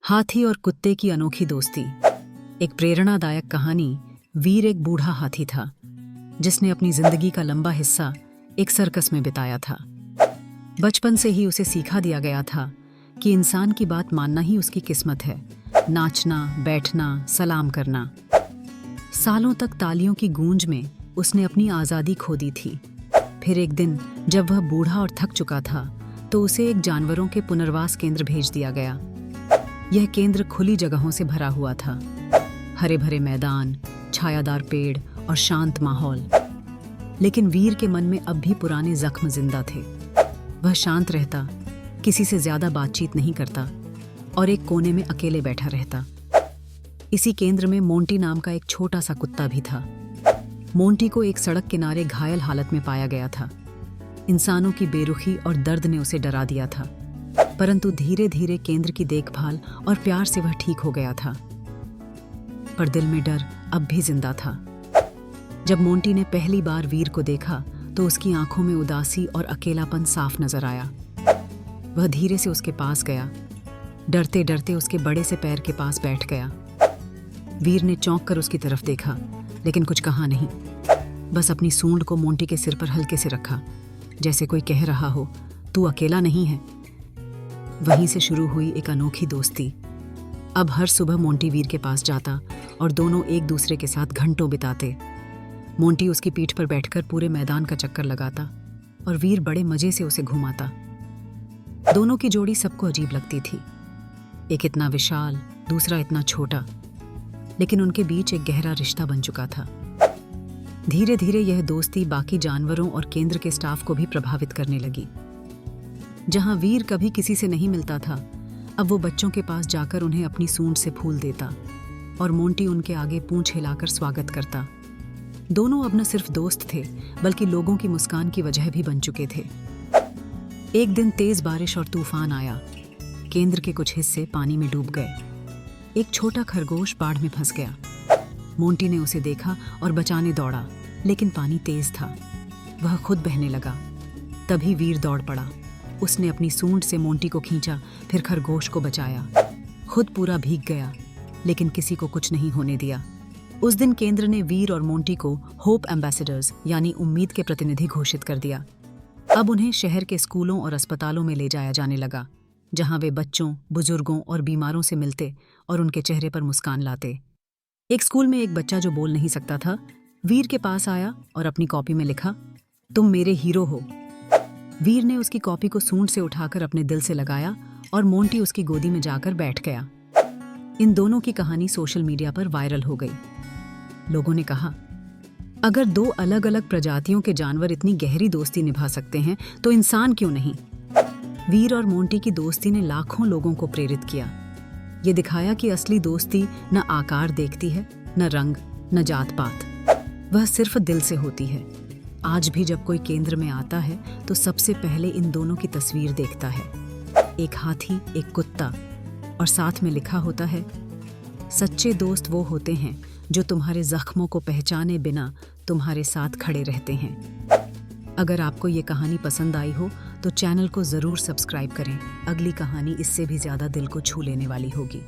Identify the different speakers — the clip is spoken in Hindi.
Speaker 1: हाथी और कुत्ते की अनोखी दोस्ती। एक प्रेरणादायक कहानी। वीर एक बूढ़ा हाथी था जिसने अपनी जिंदगी का लंबा हिस्सा एक सर्कस में बिताया था। बचपन से ही उसे सिखा दिया गया था कि इंसान की बात मानना ही उसकी किस्मत है। नाचना, बैठना, सलाम करना। सालों तक तालियों की गूंज में उसने अपनी आज़ादी खो दी थी। फिर एक दिन जब वह बूढ़ा और थक चुका था तो उसे एक जानवरों के पुनर्वास केंद्र भेज दिया गया। यह केंद्र खुली जगहों से भरा हुआ था। हरे भरे मैदान, छायादार पेड़ और शांत माहौल। लेकिन वीर के मन में अब भी पुराने जख्म जिंदा थे। वह शांत रहता, किसी से ज्यादा बातचीत नहीं करता और एक कोने में अकेले बैठा रहता। इसी केंद्र में मोंटी नाम का एक छोटा सा कुत्ता भी था। मोंटी को एक सड़क किनारे घायल हालत में पाया गया था। इंसानों की बेरुखी और दर्द ने उसे डरा दिया था, परंतु धीरे धीरे केंद्र की देखभाल और प्यार से वह ठीक हो गया था। पर दिल में डर अब भी जिंदा था। जब मोंटी ने पहली बार वीर को देखा तो उसकी आंखों में उदासी और अकेलापन साफ नजर आया। वह धीरे से उसके पास गया, डरते डरते उसके बड़े से पैर के पास बैठ गया। वीर ने चौंक कर उसकी तरफ देखा, लेकिन कुछ कहा नहीं। बस अपनी सूंड को मोंटी के सिर पर हल्के से रखा, जैसे कोई कह रहा हो, तू अकेला नहीं है। वहीं से शुरू हुई एक अनोखी दोस्ती। अब हर सुबह मोंटी वीर के पास जाता और दोनों एक दूसरे के साथ घंटों बिताते। मोंटी उसकी पीठ पर बैठकर पूरे मैदान का चक्कर लगाता और वीर बड़े मजे से उसे घुमाता। दोनों की जोड़ी सबको अजीब लगती थी। एक इतना विशाल, दूसरा इतना छोटा, लेकिन उनके बीच एक गहरा रिश्ता बन चुका था। धीरे धीरे यह दोस्ती बाकी जानवरों और केंद्र के स्टाफ को भी प्रभावित करने लगी। जहां वीर कभी किसी से नहीं मिलता था, अब वो बच्चों के पास जाकर उन्हें अपनी सूंड से फूल देता और मोंटी उनके आगे पूंछ हिलाकर स्वागत करता। दोनों अब न सिर्फ दोस्त थे, बल्कि लोगों की मुस्कान की वजह भी बन चुके थे। एक दिन तेज बारिश और तूफान आया। केंद्र के कुछ हिस्से पानी में डूब गए। एक छोटा खरगोश बाढ़ में फंस गया। मोंटी ने उसे देखा और बचाने दौड़ा, लेकिन पानी तेज था। वह खुद बहने लगा। तभी वीर दौड़ पड़ा। उसने अपनी सूंड से मोंटी को खींचा, फिर खरगोश को बचाया। खुद पूरा भीग गया, लेकिन किसी को कुछ नहीं होने दिया। उस दिन केंद्र ने वीर और मोंटी को होप एम्बेसडर्स यानी उम्मीद के प्रतिनिधि घोषित कर दिया। अब उन्हें शहर के स्कूलों और अस्पतालों में ले जाया जाने लगा, जहां वे बच्चों, बुजुर्गों और बीमारों से मिलते और उनके चेहरे पर मुस्कान लाते। एक स्कूल में एक बच्चा जो बोल नहीं सकता था, वीर के पास आया और अपनी कॉपी में लिखा, तुम मेरे हीरो हो। वीर ने उसकी कॉपी को सूंड से उठाकर अपने दिल से लगाया और मोंटी उसकी गोदी में जाकर बैठ गया। इन दोनों की कहानी सोशल मीडिया पर वायरल हो गई। लोगों ने कहा, अगर दो अलग अलग प्रजातियों के जानवर इतनी गहरी दोस्ती निभा सकते हैं तो इंसान क्यों नहीं। वीर और मोंटी की दोस्ती ने लाखों लोगों को प्रेरित किया। ये दिखाया कि असली दोस्ती न आकार देखती है, न रंग, न जात पात। वह सिर्फ दिल से होती है। आज भी जब कोई केंद्र में आता है तो सबसे पहले इन दोनों की तस्वीर देखता है। एक हाथी, एक कुत्ता, और साथ में लिखा होता है, सच्चे दोस्त वो होते हैं जो तुम्हारे जख्मों को पहचाने बिना तुम्हारे साथ खड़े रहते हैं। अगर आपको ये कहानी पसंद आई हो तो चैनल को ज़रूर सब्सक्राइब करें। अगली कहानी इससे भी ज़्यादा दिल को छू लेने वाली होगी।